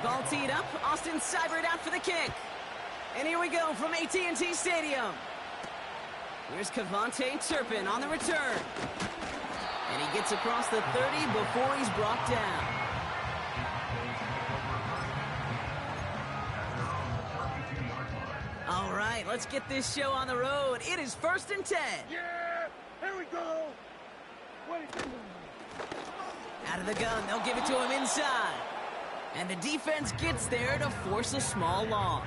Ball teed up. Austin Seibert out for the kick. And here we go from AT&T Stadium. Here's Cavante Turpin on the return. And he gets across the 30 before he's brought down. All right, let's get this show on the road. It is 1st and 10. Yeah, here we go. Out of the gun, they'll give it to him inside. And the defense gets there to force a small loss.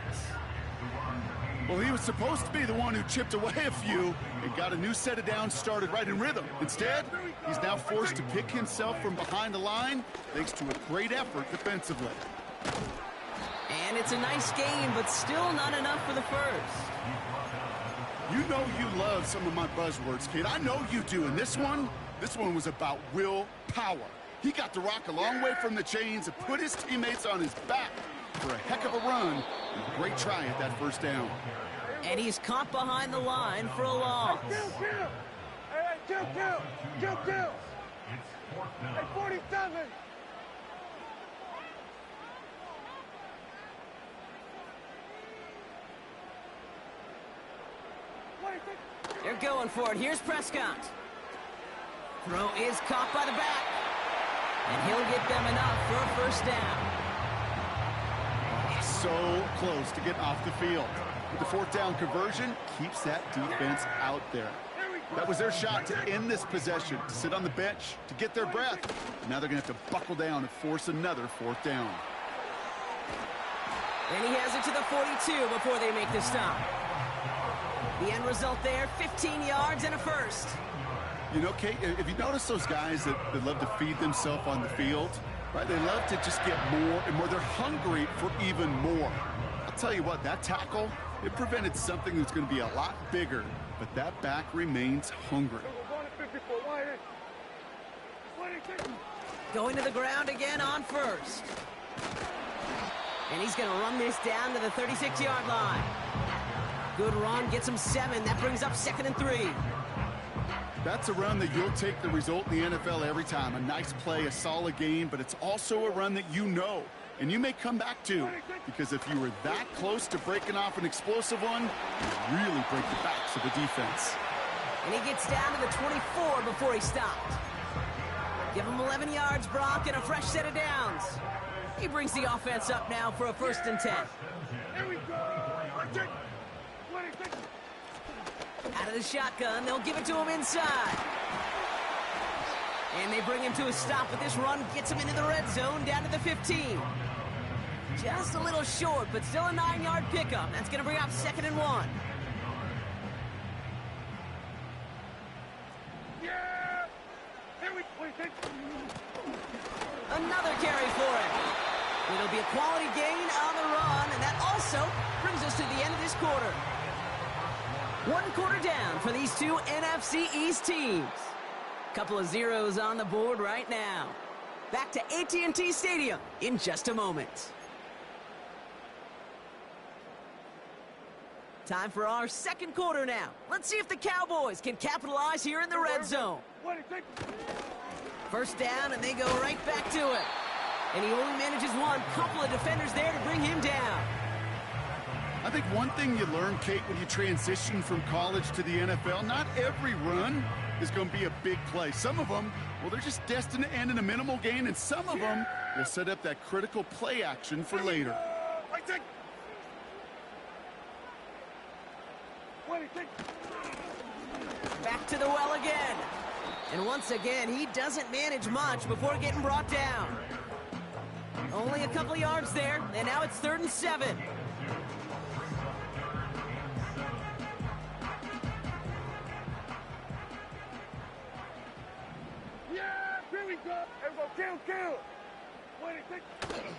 Well, he was supposed to be the one who chipped away a few and got a new set of downs started right in rhythm. Instead, he's now forced to pick himself from behind the line thanks to a great effort defensively. And it's a nice game, but still not enough for the first. You know you love some of my buzzwords, kid. I know you do. And this one was about willpower. He got the rock a long way from the chains and put his teammates on his back for a heck of a run. And a great try at that first down. And he's caught behind the line for a loss. Hey, kill. Hey, 47. They're going for it. Here's Prescott. Throw is caught by the back. And he'll get them enough for a first down. So close to get off the field. But the 4th down conversion keeps that defense out there. That was their shot to end this possession, to sit on the bench, to get their breath. And now they're going to have to buckle down and force another 4th down. And he has it to the 42 before they make the stop. The end result there, 15 yards and a first. You know, Kate, if you notice those guys that love to feed themselves on the field, right? They love to just get more and more. They're hungry for even more. I'll tell you what, that tackle, it prevented something that's going to be a lot bigger, but that back remains hungry. Going to the ground again on first. And he's going to run this down to the 36-yard line. Good run, gets him 7. That brings up 2nd and 3. That's a run that you'll take the result in the NFL every time. A nice play, a solid game, but it's also a run that you know and you may come back to, because if you were that close to breaking off an explosive one, you really break the backs of the defense. And he gets down to the 24 before he stopped. Give him 11 yards, Brock, and a fresh set of downs. He brings the offense up now for a 1st and 10. Here we go. Out of the shotgun, they'll give it to him inside. And they bring him to a stop, but this run gets him into the red zone down to the 15. Just a little short, but still a 9-yard pickup. That's going to bring up 2nd and 1. Yeah! Here we go. Another carry for him. It'll be a quality gain on the run, and that also brings us to the end of this quarter. 1 quarter down for these two NFC East teams. Couple of zeros on the board right now. Back to AT&T Stadium in just a moment. Time for our 2nd quarter now. Let's see if the Cowboys can capitalize here in the red zone. 1st down, and they go right back to it. And he only manages one. Couple of defenders there to bring him down. I think one thing you learn, Kate, when you transition from college to the NFL, not every run is going to be a big play. Some of them, well, they're just destined to end in a minimal gain, and some of them will set up that critical play action for later. Back to the well again. And once again, he doesn't manage much before getting brought down. Only a couple yards there, and now it's 3rd and 7.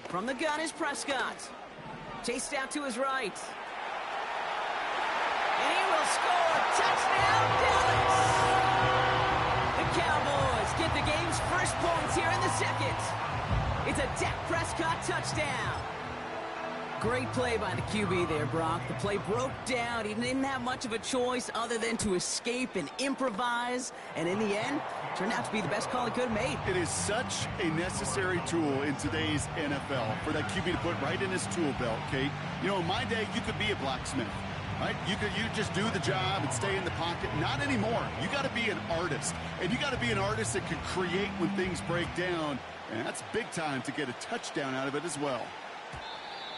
From the gun is Prescott. Chased out to his right. And he will score. Touchdown, Dallas! The Cowboys get the game's first points here in the 2nd. It's a Dak Prescott touchdown. Great play by the QB there, Brock. The play broke down. He didn't have much of a choice other than to escape and improvise. And in the end, turned out to be the best call he could have made. It is such a necessary tool in today's NFL for that QB to put right in his tool belt, Kate. You know, in my day, you could be a blacksmith, right? You just do the job and stay in the pocket. Not anymore. You got to be an artist. And you got to be an artist that can create when things break down. And that's big time to get a touchdown out of it as well.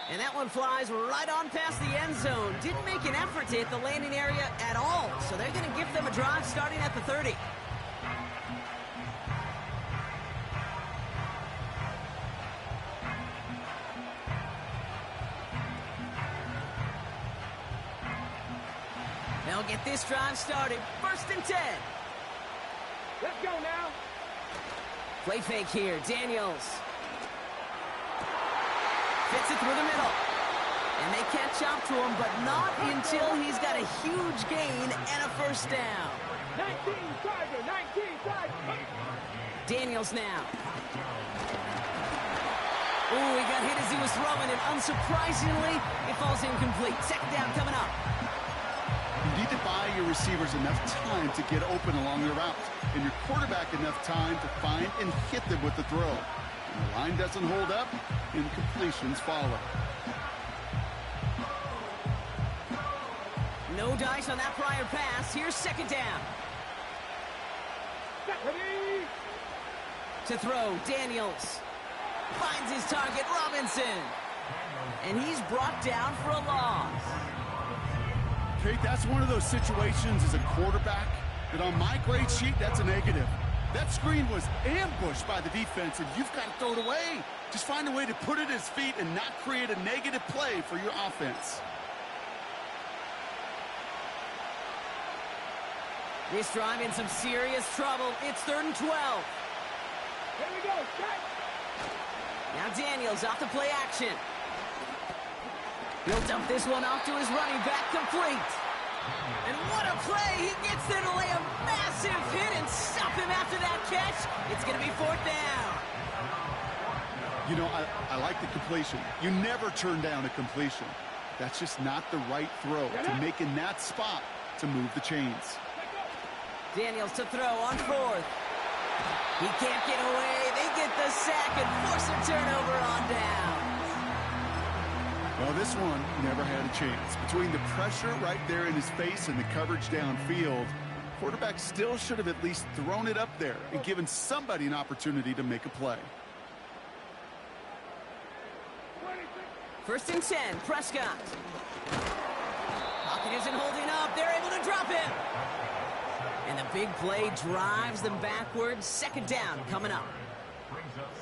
And that one flies right on past the end zone. Didn't make an effort to hit the landing area at all. So they're going to give them a drive starting at the 30. They'll get this drive started. 1st and 10. Let's go now. Play fake here. Daniels. Fits it through the middle. And they catch up to him, but not until he's got a huge gain and a 1st down. 19 Tiger, 19 Tiger. Daniels now. Ooh, he got hit as he was throwing, and unsurprisingly, it falls incomplete. 2nd down coming up. You need to buy your receivers enough time to get open along the route, and your quarterback enough time to find and hit them with the throw. When the line doesn't hold up, incompletions follow. No dice on that prior pass. Here's 2nd down. To throw, Daniels. Finds his target, Robinson. And he's brought down for a loss. Kate, that's one of those situations as a quarterback that on my grade sheet, that's a negative. That screen was ambushed by the defense, and you've got to throw it away. Just find a way to put it at his feet and not create a negative play for your offense. This drive in some serious trouble. It's 3rd and 12. Here we go, set. Now Daniels off the play action. He'll dump this one off to his running back, complete. And what a play! He gets there to lay a massive hit and stop him after that catch. It's going to be 4th down. You know, I like the completion. You never turn down a completion. That's just not the right throw to make in that spot to move the chains. Daniels to throw on 4th. He can't get away. They get the sack and force a turnover on down. Well, this one never had a chance. Between the pressure right there in his face and the coverage downfield, quarterback still should have at least thrown it up there and given somebody an opportunity to make a play. 1st and 10, Prescott. Pocket isn't holding up. They're able to drop him. And the big play drives them backwards. 2nd down coming up.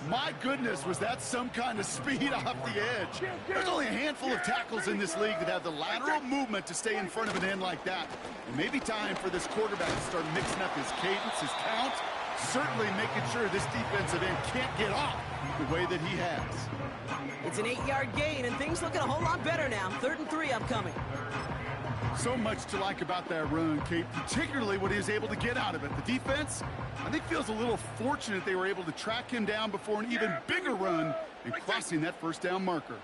My goodness, was that some kind of speed off the edge. There's only a handful of tackles in this league that have the lateral movement to stay in front of an end like that. It may be time for this quarterback to start mixing up his cadence, his count, certainly making sure this defensive end can't get off the way that he has. It's an 8-yard gain, and things looking a whole lot better now. 3rd and 3 upcoming. So much to like about that run, Kate, particularly what he was able to get out of it. The defense, I think, feels a little fortunate they were able to track him down before an even bigger run and crossing that 1st down marker.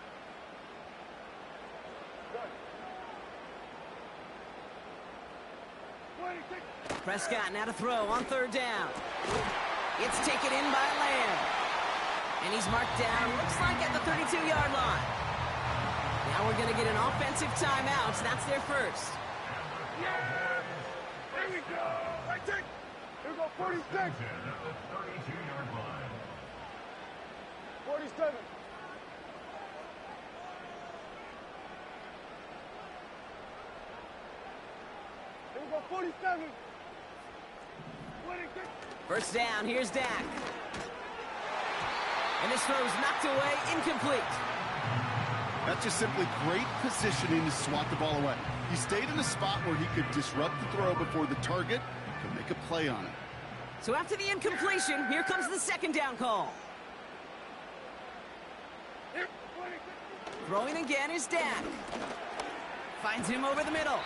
Prescott now to throw on 3rd down. It's taken in by Lamb. And he's marked down, looks like at the 32-yard line. Now we're going to get an offensive timeout. That's their first. Yeah! There we go! Right there! Here we go, 46! 47. Here we go, 47. 26. 1st down, here's Dak. And this throw's knocked away, incomplete. That's just simply great positioning to swat the ball away. He stayed in a spot where he could disrupt the throw before the target could make a play on it. So after the incompletion, here comes the 2nd down call. Here, 26. Throwing again is Dak. Finds him over the middle.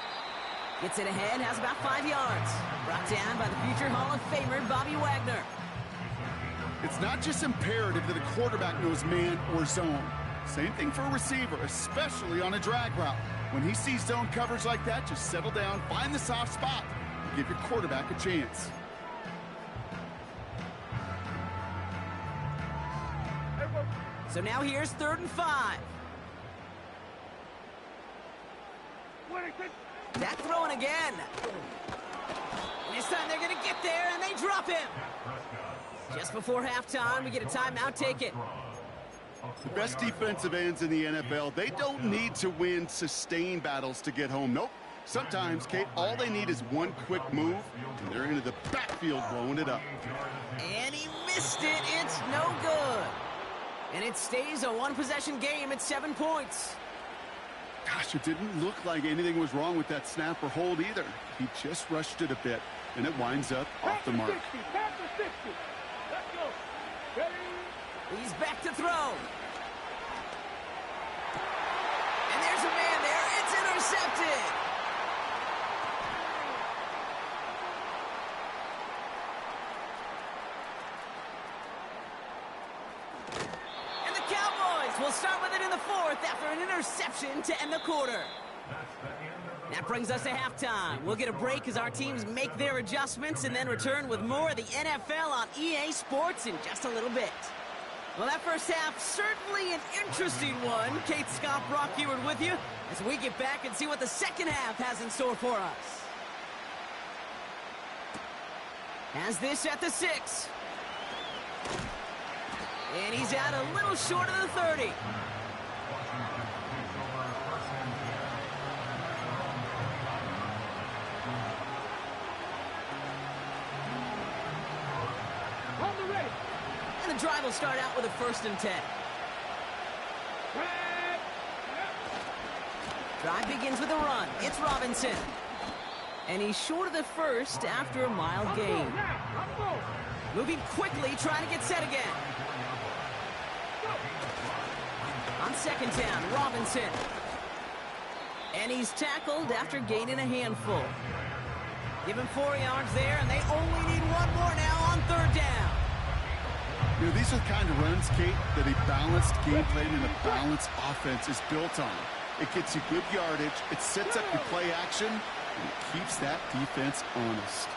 Gets it ahead, has about 5 yards. Brought down by the future Hall of Famer, Bobby Wagner. It's not just imperative that a quarterback knows man or zone. Same thing for a receiver, especially on a drag route. When he sees zone coverage like that, just settle down, find the soft spot, and give your quarterback a chance. So now here's 3rd and 5. Dak throwing again. And this time they're going to get there, and they drop him. Just before halftime, we get a timeout taken. The best defensive ends in the NFL, they don't need to win sustained battles to get home. Nope. Sometimes, Kate, all they need is one quick move, and they're into the backfield blowing it up. And he missed it. It's no good. And it stays a one-possession game at 7 points. Gosh, it didn't look like anything was wrong with that snap or hold either. He just rushed it a bit, and it winds up off the mark. He's back to throw. And there's a man there. It's intercepted. And the Cowboys will start with it in the 4th after an interception to end the quarter. That brings us to halftime. We'll get a break as our teams make their adjustments and then return with more of the NFL on EA Sports in just a little bit. Well, that first half, certainly an interesting one. Kate, Scott, Brock Eward with you as we get back and see what the second half has in store for us. Has this at the 6. And he's out a little short of the 30. And the drive will start out with a 1st and 10. Drive begins with a run. It's Robinson. And he's short of the 1st after a mild gain. Moving quickly, trying to get set again. On 2nd down, Robinson. And he's tackled after gaining a handful. Give him 4 yards there, and they only need 1 more now on 3rd down. You know, these are the kind of runs, Kate, that a balanced game plan and a balanced offense is built on. It gets you good yardage, it sets up your play action, and it keeps that defense honest.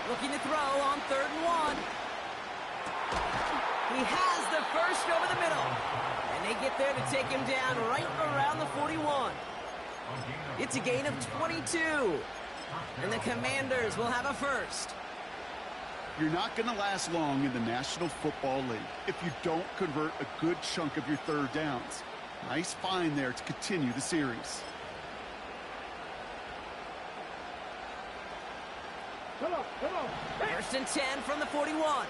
Looking to throw on 3rd and 1. He has the 1st over the middle. And they get there to take him down right around the 41. It's a gain of 22. And the Commanders will have a 1st. You're not going to last long in the National Football League if you don't convert a good chunk of your 3rd downs. Nice find there to continue the series. Come on. 1st and 10 from the 41.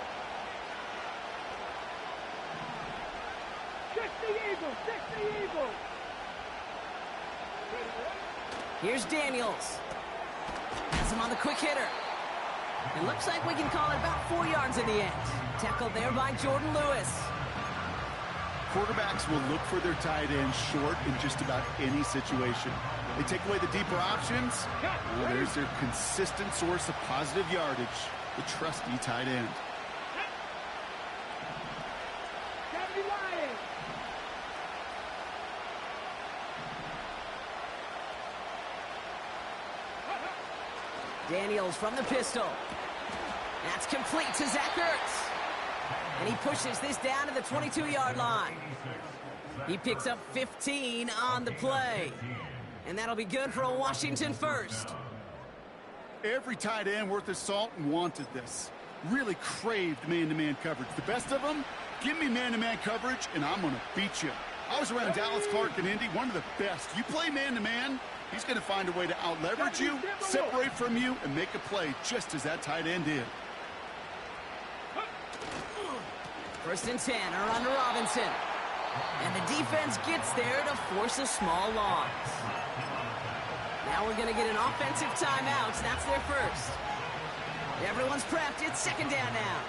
Check the Eagles. Here's Daniels. Has him on the quick hitter. It looks like we can call it about 4 yards in the end. Tackled there by Jordan Lewis. Quarterbacks will look for their tight end short in just about any situation. They take away the deeper options. Well, there's their consistent source of positive yardage, the trusty tight end. Daniels from the pistol. That's complete to Zach Ertz. And he pushes this down to the 22-yard line. He picks up 15 on the play. And that'll be good for a Washington 1st. Every tight end worth his salt wanted this. Really craved man-to-man coverage. The best of them, give me man-to-man coverage, and I'm going to beat you. I was around Dallas Clark and Indy, one of the best. You play man-to-man, he's going to find a way to out-leverage you, separate from you, and make a play just as that tight end did. 1st and 10 are under Robinson. And the defense gets there to force a small loss. Now we're going to get an offensive timeout. That's their 1st. Everyone's prepped. It's 2nd down now.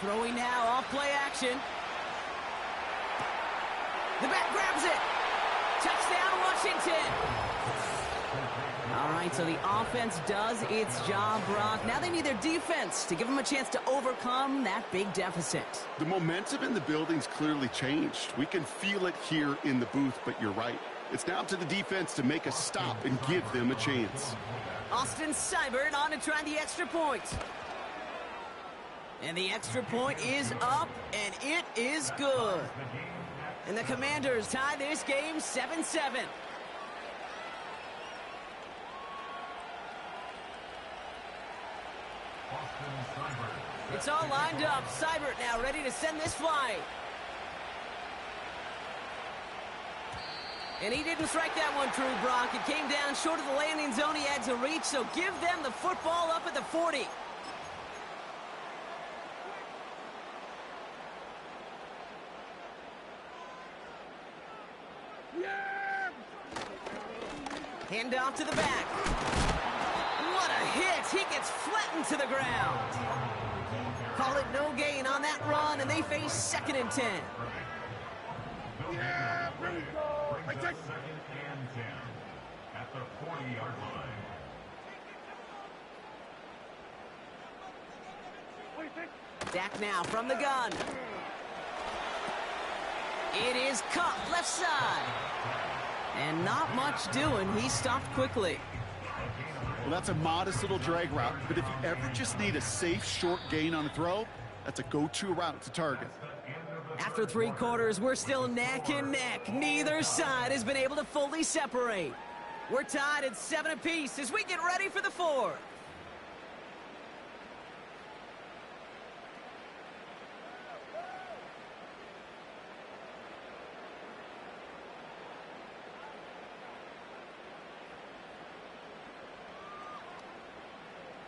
Throwing now off play action. The back grabs it. Touchdown, Washington. All right, so the offense does its job, Brock. Now they need their defense to give them a chance to overcome that big deficit. The momentum in the building's clearly changed. We can feel it here in the booth, but you're right. It's now up to the defense to make a stop and give them a chance. Austin Seibert on to try the extra point. And the extra point is up, and it is good. And the Commanders tie this game 7-7. It's all lined up. Seibert now ready to send this flight. And he didn't strike that one true, Brock. It came down short of the landing zone. He had to reach, so give them the football up at the 40. Yeah! Hand off to the back. What a hit. He gets flattened to the ground. Call it no gain on that run, and they face 2nd and 10. Yeah! Here we go! I take... Second and 10 at the 40-yard line. What do you think? Dak now from the gun. It is Cup left side. And not much doing. He stopped quickly. Well, that's a modest little drag route, but if you ever just need a safe, short gain on a throw, that's a go-to route to target. After 3 quarters, we're still neck and neck. Neither side has been able to fully separate. We're tied at 7 apiece as we get ready for the 4th.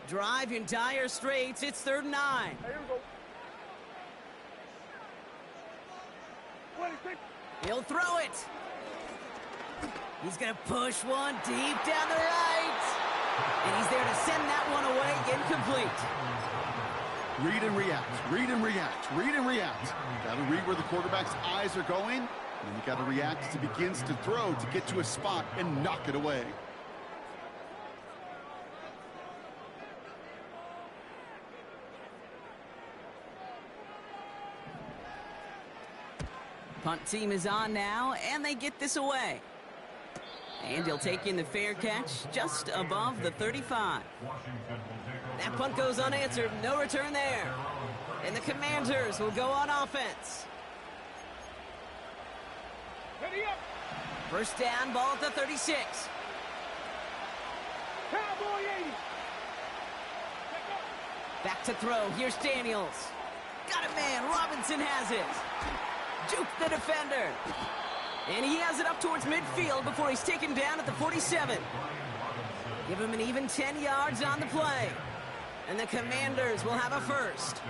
Drive in dire straits. It's 3rd and 9. Here we go. What do you think? He'll throw it. He's going to push one deep down the right. And he's there to send that one away. Incomplete. Read and react, read and react, read and react. Got to read where the quarterback's eyes are going, and then you got to react as he begins to throw to get to a spot and knock it away. Punt team is on now, and they get this away. And he'll take in the fair catch just above the 35. That punt goes unanswered. No return there. And the Commanders will go on offense. Ready up! First down, ball at the 36. Cowboy 80! Back to throw. Here's Daniels. Got it, man. Robinson has it. Juke the defender. And he has it up towards midfield before he's taken down at the 47. Give him an even 10 yards on the play. And the Commanders will have a first.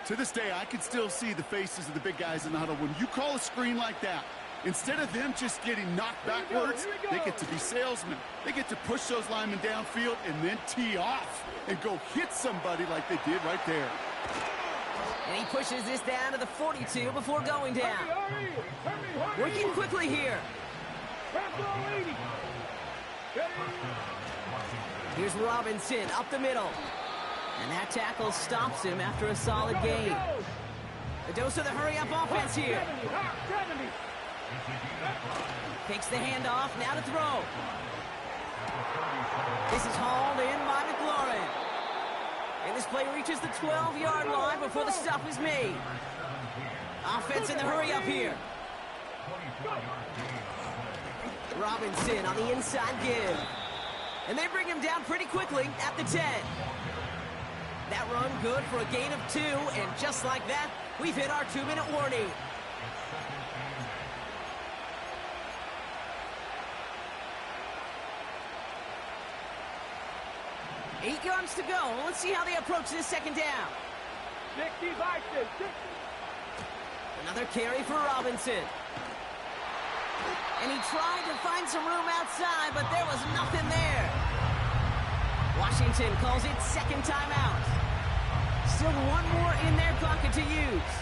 To this day, I can still see the faces of the big guys in the huddle. When you call a screen like that, instead of them just getting knocked backwards, they get to be salesmen. They get to push those linemen downfield and then tee off and go hit somebody like they did right there. And he pushes this down to the 42 before going down. Hurry! Working quickly here. Cowboy 80! Here's Robinson up the middle. And that tackle stops him after a solid gain. A dose of the hurry-up offense here. 70! Takes the handoff, now to throw. This is hauled in by McLaurin. And this play reaches the 12-yard line before the stop is made. Offense in the hurry-up here. Robinson on the inside give. And they bring him down pretty quickly at the 10. That run good for a gain of 2, and just like that, we've hit our 2-minute warning. Eight yards to go. Let's see how they approach this second down. 60 Vikings! 60! Another carry for Robinson. And he tried to find some room outside, but there was nothing there. Washington calls it second timeout. Still one more in their pocket to use.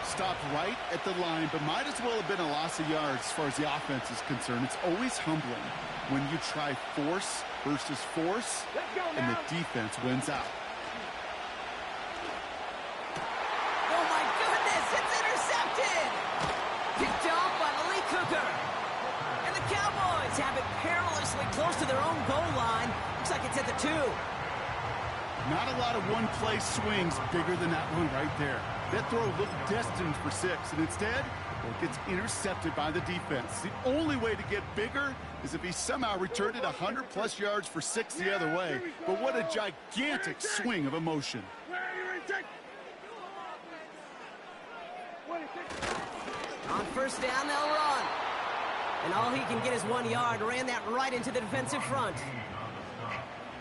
Stopped right at the line, but might as well have been a loss of yards as far as the offense is concerned. It's always humbling when you try force versus force, and the defense wins out. Oh, my goodness, it's intercepted! Picked off by Malik Cookin. And the Cowboys have it perilously close to their own goal line. Looks like it's at the 2. Not a lot of one-play swings bigger than that one right there. That throw looked destined for 6, and instead, well, it gets intercepted by the defense. The only way to get bigger is if he somehow returned it 100-plus yards for 6 the other way. But what a gigantic swing of emotion. On first down, they'll run. And all he can get is 1 yard. Ran that right into the defensive front.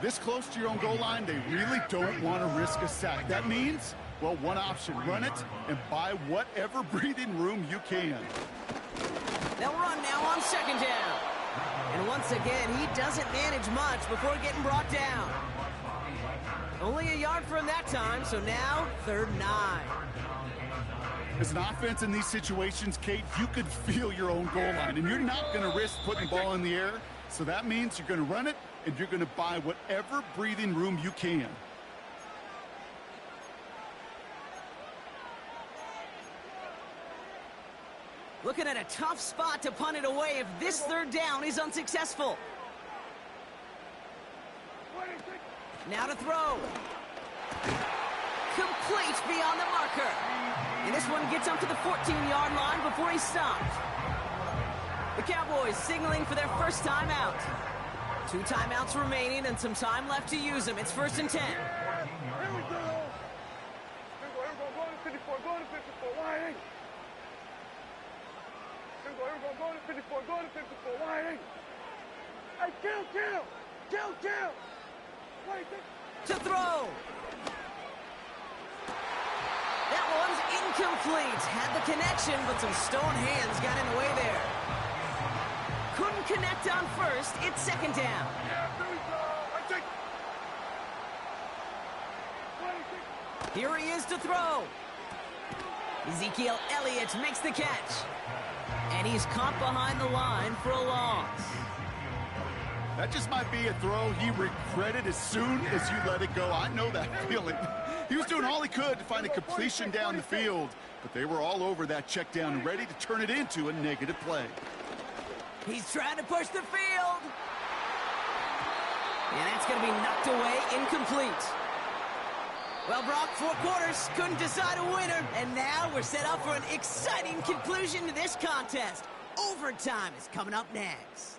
This close to your own goal line, they really don't want to risk a sack. That means, well, one option, run it and buy whatever breathing room you can. They'll run now on second down. And once again, he doesn't manage much before getting brought down. Only a yard for him that time, so now 3rd and 9. As an offense in these situations, Kate, you could feel your own goal line, and you're not going to risk putting the ball in the air. So that means you're going to run it, and you're going to buy whatever breathing room you can. Looking at a tough spot to punt it away if this 3rd down is unsuccessful. Now to throw. Complete beyond the marker. And this one gets up to the 14-yard line before he stopped. The Cowboys signaling for their first timeout. 2 timeouts remaining and some time left to use them. It's 1st and 10. Here we go. Go to 54. Go to 54. Wide eight. Here we go. Go to 54. Go to 54. Wide eight. Hey, kill. Wait. To throw. That one's incomplete. Had the connection, but some stone hands got in the way there. Couldn't connect on first. It's 2nd down. Yeah, here we go. Here he is to throw. Ezekiel Elliott makes the catch. And he's caught behind the line for a loss. That just might be a throw he regretted as soon as you let it go. I know that feeling. He was doing all he could to find a completion down the field, but they were all over that check down, ready to turn it into a negative play. He's trying to push the field. And that's going to be knocked away, incomplete. Well, Brock, 4 quarters, couldn't decide a winner, and now we're set up for an exciting conclusion to this contest. Overtime is coming up next.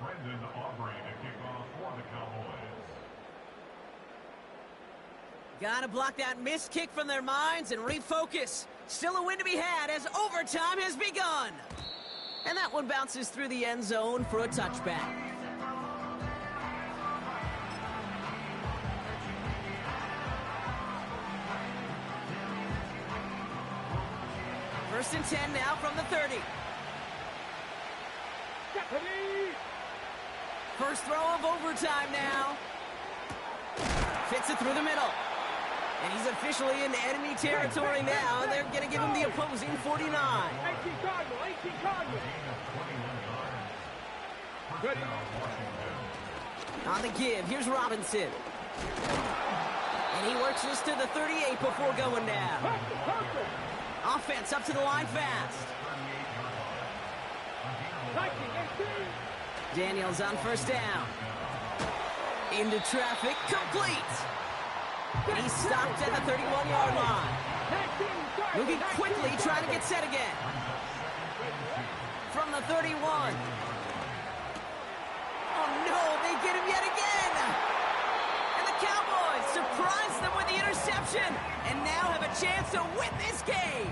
Brendan Aubrey to kick off for the Cowboys. Gotta block that missed kick from their minds and refocus. Still a win to be had as overtime has begun. And that one bounces through the end zone for a touchback. First and 10 now from the 30. First throw of overtime now. Fits it through the middle. And he's officially in enemy territory now. They're going to give him the opposing 49. 18 Cardinal. Good. On the give, here's Robinson. And he works this to the 38 before going down. Offense up to the line fast. Daniels on first down. Into traffic, complete. And he's stopped at the 31-yard line. Moving quickly, trying to get set again. From the 31. Oh no, they get him yet again. And the Cowboys surprise them with the interception and now have a chance to win this game.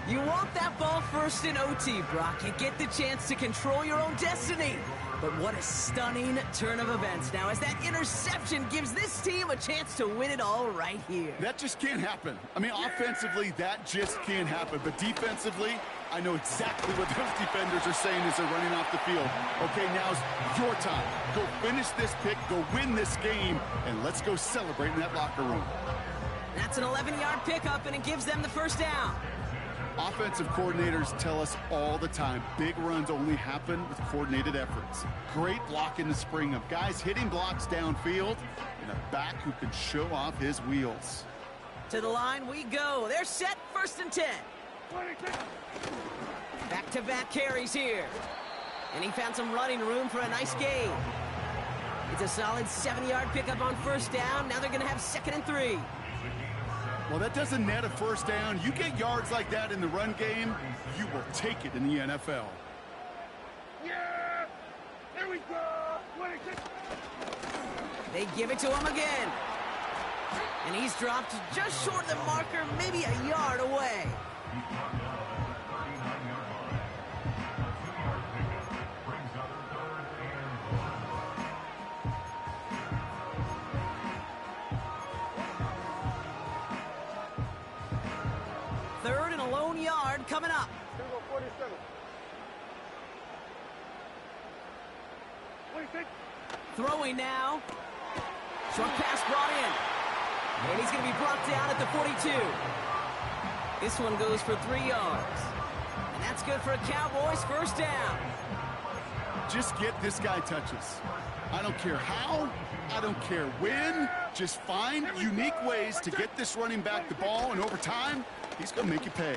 You want that ball first in OT, Brock. You get the chance to control your own destiny. But what a stunning turn of events now as that interception gives this team a chance to win it all right here. That just can't happen. I mean, offensively, that just can't happen. But defensively, I know exactly what those defenders are saying as they're running off the field. Okay, now's your time. Go finish this pick, go win this game, and let's go celebrate in that locker room. That's an 11-yard pickup, and it gives them the first down. Offensive coordinators tell us all the time, big runs only happen with coordinated efforts. Great block in the spring of guys hitting blocks downfield and a back who can show off his wheels. To the line we go. They're set, 1st and 10. Back-to-back carries here. And he found some running room for a nice gain. It's a solid 7-yard pickup on 1st down. Now they're going to have 2nd and 3. Well, that doesn't net a 1st down. You get yards like that in the run game, you will take it in the NFL. Yeah! There we go! 26. They give it to him again. And he's dropped just short of the marker, maybe a yard away. Third and a lone yard coming up. Here we go, 47. 26. Throwing now. Short pass brought in. And he's going to be brought down at the 42. This one goes for 3 yards. And that's good for a Cowboys 1st down. Just get this guy touches. I don't care how, I don't care when. Just find unique ways to get this running back the ball, and over time, he's going to make you pay.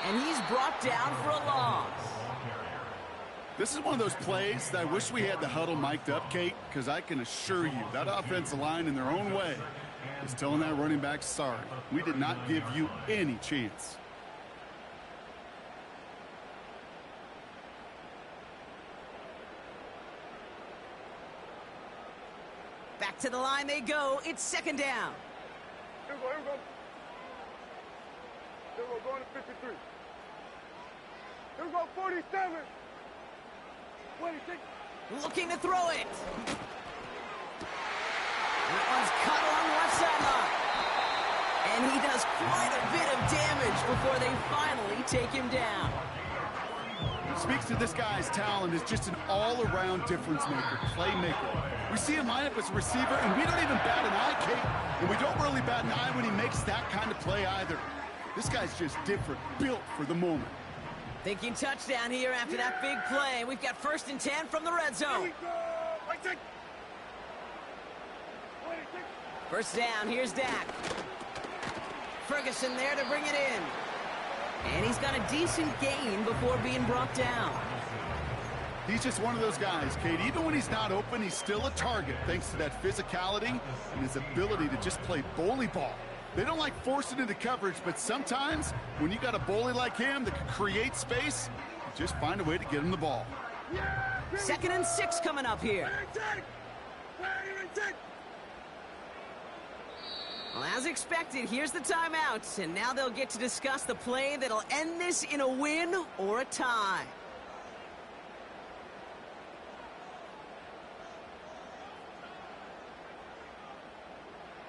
And he's brought down for a loss. This is one of those plays that I wish we had the huddle mic'd up, Kate, because I can assure you that offensive line in their own way is telling that running back, sorry, we did not give you any chance. Back to the line they go. It's 2nd down. Here we go, here we go. Here we go, going to 53. Here we go, 47. 26. Looking to throw it. That one's cut along the left sideline. And he does quite a bit of damage before they finally take him down. Speaks to this guy's talent as just an all-around difference maker, playmaker. We see him line up as a receiver, and we don't even bat an eye, Kate. And we don't really bat an eye when he makes that kind of play either. This guy's just different, built for the moment. Thinking touchdown here after that big play. We've got 1st and 10 from the red Here we zone. go! 26. 26. 1st down, here's Dak. Ferguson there to bring it in. And he's got a decent gain before being brought down. He's just one of those guys, Kate. Even when he's not open, he's still a target thanks to that physicality and his ability to just play bully ball. They don't like forcing into coverage, but sometimes when you got a bully like him that can create space, you just find a way to get him the ball. Yeah! 2nd and 6 coming up here. 26. Well, as expected, here's the timeout, and now they'll get to discuss the play that'll end this in a win or a tie.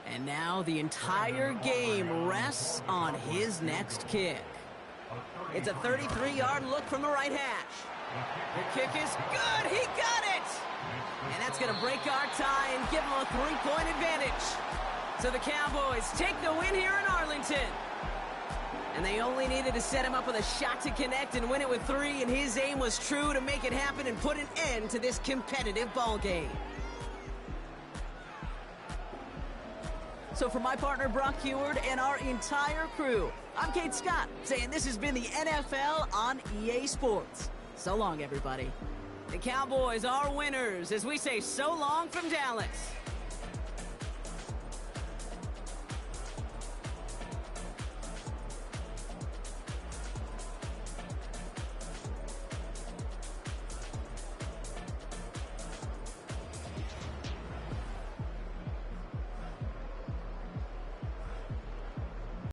And now the entire game rests on his next kick. It's a 33-yard look from the right hash. The kick is good. He got it. And that's going to break our tie and give him a 3-point advantage. So the Cowboys take the win here in Arlington. And they only needed to set him up with a shot to connect and win it with 3, and his aim was true to make it happen and put an end to this competitive ball game. So for my partner Brock Heward and our entire crew, I'm Kate Scott, saying this has been the NFL on EA Sports. So long, everybody. The Cowboys are winners as we say so long from Dallas.